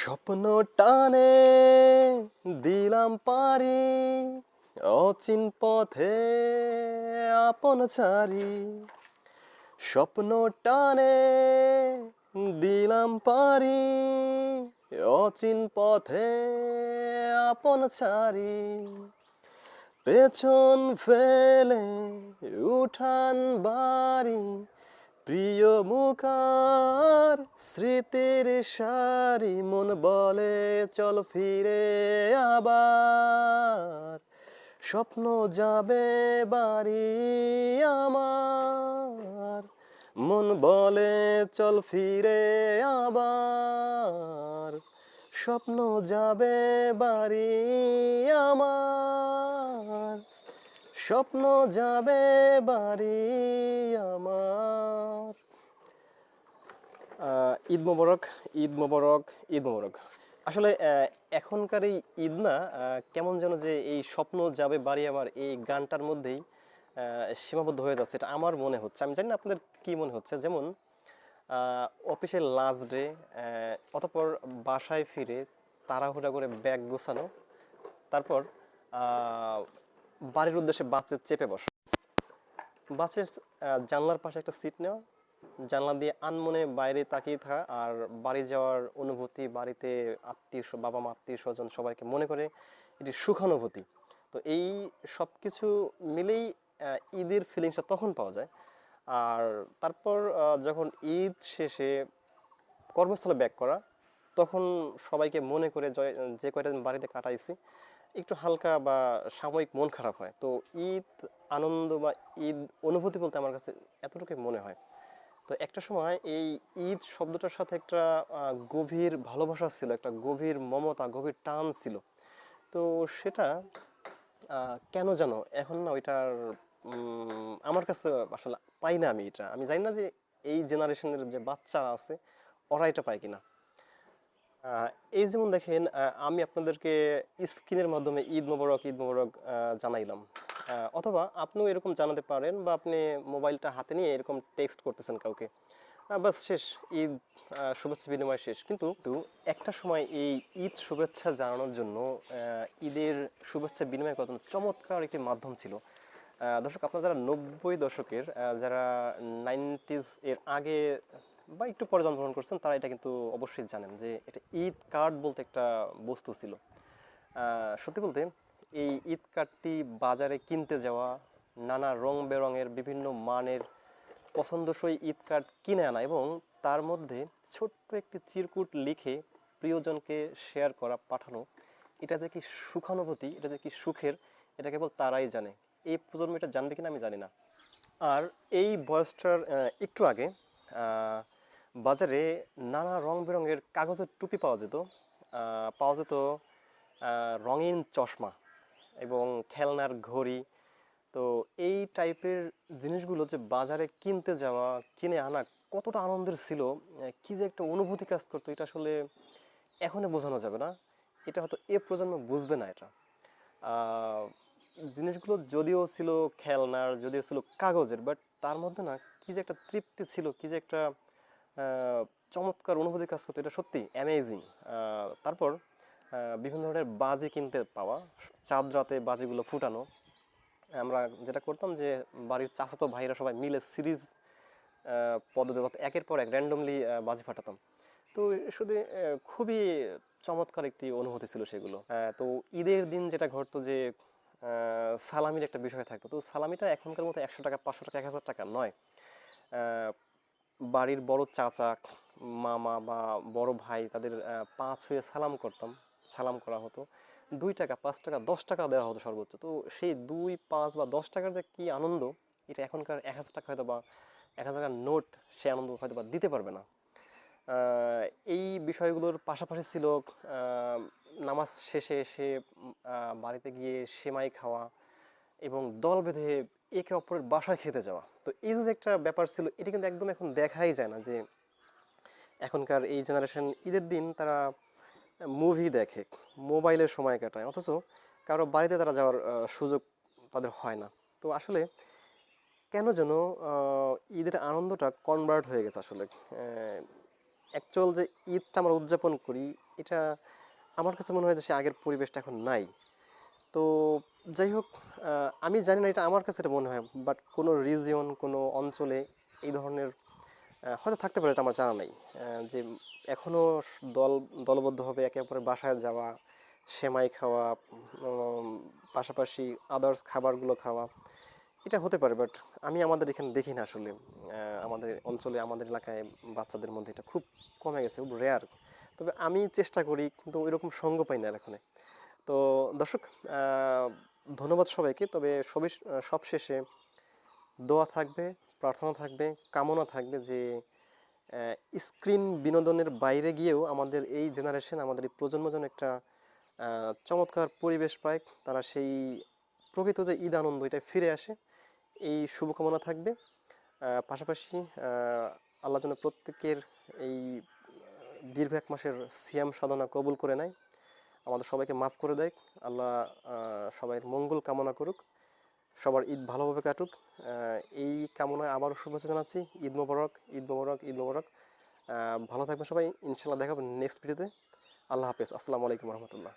স্বপ্ন টানে দিলাম পারি অচিন পথে আপন ছাড়ি। স্বপ্ন টানে দিলাম পারি অচিন পথে আপন ছাড়ি। পেছন ফেলে উঠান বাড়ি প্রিয় মুখার স্মৃতির সারি। মন বলে চল ফিরে আবার, স্বপ্ন যাবে বাড়ি আমার। মন বলে চল ফিরে আবার, স্বপ্ন যাবে বাড়ি আমার। স্বপ্ন যাবে বাড়ি আমার। ঈদ মোবারক, ঈদ মোবারক, ঈদ মোবারক। আসলে এখনকার এই ঈদ না কেমন যেন যে এই স্বপ্ন যাবে বাড়ি আমার এই গানটার মধ্যেই সীমাবদ্ধ হয়ে যাচ্ছে, এটা আমার মনে হচ্ছে। আমি জানি না আপনাদের কি মনে হচ্ছে। যেমন অফিসের লাস্ট ডে, অতঃপর বাসায় ফিরে তাড়াহুড়া করে ব্যাগ গোছানো, তারপর বাড়ির উদ্দেশ্যে বাসে চেপে বসা, বাসের জানলার পাশে একটা সিট নেওয়া, জানলা দিয়ে আনমনে বাইরে তাকিয়ে থাকা, আর বাড়ি যাওয়ার অনুভূতি, বাড়িতে বাবা মা আত্মীয় স্বজন সবাইকে মনে করে এটি সুখানুভূতি। তো এই সব কিছু মিলেই ঈদের ফিলিংসটা তখন পাওয়া যায়। আর তারপর যখন ঈদ শেষে কর্মস্থলে ব্যাক করা, তখন সবাইকে মনে করে যে কয়টা দিন বাড়িতে কাটাইছি একটু হালকা বা সাময়িক মন খারাপ হয়। তো ঈদ আনন্দ বা ঈদ অনুভূতি বলতে আমার কাছে এতটুকুই মনে হয়। তো একটা সময় এই ঈদ শব্দটার সাথে একটা গভীর ভালোবাসা ছিল, একটা গভীর মমতা, গভীর টান ছিল। তো সেটা কেন জানো এখন না ওইটার আমার কাছে আসলে পাই না। আমি জানি না যে এই জেনারেশনের যে বাচ্চারা আছে ওরা এটা পায় কিনা। এই যেমন দেখেন, আমি আপনাদেরকে স্ক্রিনের মাধ্যমে ঈদ মোবারক, ঈদ মোবারক জানাইলাম, অথবা আপনিও এরকম জানাতে পারেন, বা আপনি মোবাইলটা হাতে নিয়ে এরকম টেক্সট করতেছেন কাউকে, বাস শেষ, ঈদ শুভেচ্ছা বিনিময় শেষ। কিন্তু একটা সময় এই ঈদ শুভেচ্ছা জানানোর জন্য ঈদের শুভেচ্ছা বিনিময় কত চমৎকার একটি মাধ্যম ছিল। দর্শক, আপনারা যারা 90 দশকের, যারা 90s এর আগে বা একটু পরে জন্মগ্রহণ করছেন, তারা এটা কিন্তু অবশ্যই জানেন যে এটা ঈদ কার্ড বলতে একটা বস্তু ছিল। সত্যি বলতে এই ঈদ কার্ডটি বাজারে কিনতে যাওয়া, নানা রং বেরঙের বিভিন্ন মানের পছন্দসই ঈদ কার্ড কিনে আনা এবং তার মধ্যে ছোট্ট একটি চিরকুট লিখে প্রিয়জনকে শেয়ার করা, পাঠানো, এটা যে কি সুখানুভূতি, এটা যে কি সুখের, এটা কেবল তারাই জানে। এই প্রজন্ম এটা জানবে কিনা আমি জানি না। আর এই বয়সটার একটু আগে বাজারে নানা রং বেরঙের কাগজের টুপি পাওয়া যেত রঙিন চশমা এবং খেলনার ঘড়ি। তো এই টাইপের জিনিসগুলো যে বাজারে কিনতে যাওয়া, কিনে আনা কতটা আনন্দের ছিল, কি যে একটা অনুভূতি কাজ করতো, এটা আসলে এখনো বোঝানো যাবে না। এটা হয়তো এ প্রজন্ম বুঝবে না। এটা জিনিসগুলো যদিও ছিল খেলনার, যদিও ছিল কাগজের, বাট তার মধ্যে না কি যে একটা তৃপ্তি ছিল, কি যে একটা চমৎকার অনুভূতি কাজ করতো, এটা সত্যি অ্যামেজিং। তারপর বিভিন্ন ধরনের বাজি কিনতে পাওয়া, চাঁদ রাতে বাজিগুলো ফুটানো। আমরা যেটা করতাম যে বাড়ির চাচাতো ভাইরা সবাই মিলে সিরিজ পদ্ধতি একের পর এক র্যান্ডমলি বাজি ফাটাতাম। তো শুধু খুবই চমৎকার একটি অনুভূতি ছিল সেগুলো। তো ঈদের দিন যেটা ঘটতো যে সালামির একটা বিষয় থাকতো। তো সালামিটা এখনকার মতো 100 টাকা, 500 টাকা, 1000 টাকা নয়। বাড়ির বড় চাচা, মামা বা বড় ভাই, তাদের পা ছুঁয়ে সালাম করতাম, সালাম করা হতো। 2 টাকা, 5 টাকা, 10 টাকা দেওয়া হতো সর্বোচ্চ। তো সেই 2, 5 বা 10 টাকার যে কি আনন্দ, এটা এখনকার 1000 টাকা হয়তো বা 1000 টাকার নোট সে আনন্দ হয়তো বা দিতে পারবে না। এই বিষয়গুলোর পাশাপাশি ছিল নামাজ শেষে এসে বাড়িতে গিয়ে সেমাই খাওয়া এবং দল বেঁধে একে অপরের বাসায় খেতে যাওয়া। তো এই যে একটা ব্যাপার ছিল, এটা কিন্তু একদম এখন দেখাই যায় না। যে এখনকার এই জেনারেশন ঈদের দিন তারা মুভি দেখে, মোবাইলের সময় কাটায়, অথচ কারো বাড়িতে তারা যাওয়ার সুযোগ তাদের হয় না। তো আসলে কেন যেন ঈদের আনন্দটা কনভার্ট হয়ে গেছে আসলে। অ্যাকচুয়াল যে ঈদটা আমরা উদযাপন করি, এটা আমার কাছে মনে হয় যে সে আগের পরিবেশটা এখন নাই। তো যাই হোক, আমি জানি না, এটা আমার কাছে এটা মনে হয়, বাট কোনো রিজিয়ন, কোনো অঞ্চলে এই ধরনের হয়তো থাকতে পারে, এটা আমার জানা নাই। যে এখনো দলবদ্ধভাবে একে অপরের বাসায় যাওয়া, সেমাই খাওয়া, উম, পাশাপাশি আদার্স খাবারগুলো খাওয়া, এটা হতে পারে, বাট আমি আমাদের এখানে দেখি না আসলে। আমাদের অঞ্চলে, আমাদের এলাকায় বাচ্চাদের মধ্যে এটা খুব কমে গেছে, খুব রেয়ার। তবে আমি চেষ্টা করি, কিন্তু ওইরকম সঙ্গ পাই না আর এখন। তো দর্শক, আহ, ধন্যবাদ সবাইকে। তবে সব শেষে দোয়া থাকবে, প্রার্থনা থাকবে, কামনা থাকবে যে স্ক্রিন বিনোদনের বাইরে গিয়েও আমাদের এই জেনারেশন, আমাদের এই প্রজন্ম যেন একটা চমৎকার পরিবেশ পায়, তারা সেই প্রকৃত যে ঈদ আনন্দ, এটা ফিরে আসে, এই শুভকামনা থাকবে। পাশাপাশি আল্লাহ যেন প্রত্যেকের এই দীর্ঘ 1 মাসের সিয়াম সাধনা কবুল করে নেয়, আমাদের সবাইকে মাফ করে দেয়। আল্লাহ সবাইয়ের মঙ্গল কামনা করুক, সবার ঈদ ভালোভাবে কাটুক। এই কামনায় আবারও শুভেচ্ছা জানাচ্ছি। ঈদ মোবারক, ঈদ মোবারক, ঈদ মোবারক। ভালো থাকবেন সবাই, ইনশাল্লাহ দেখা হবে নেক্সট ভিডিওতে। আল্লাহ হাফেজ, আসসালামু আলাইকুম রহমতুল্লাহ।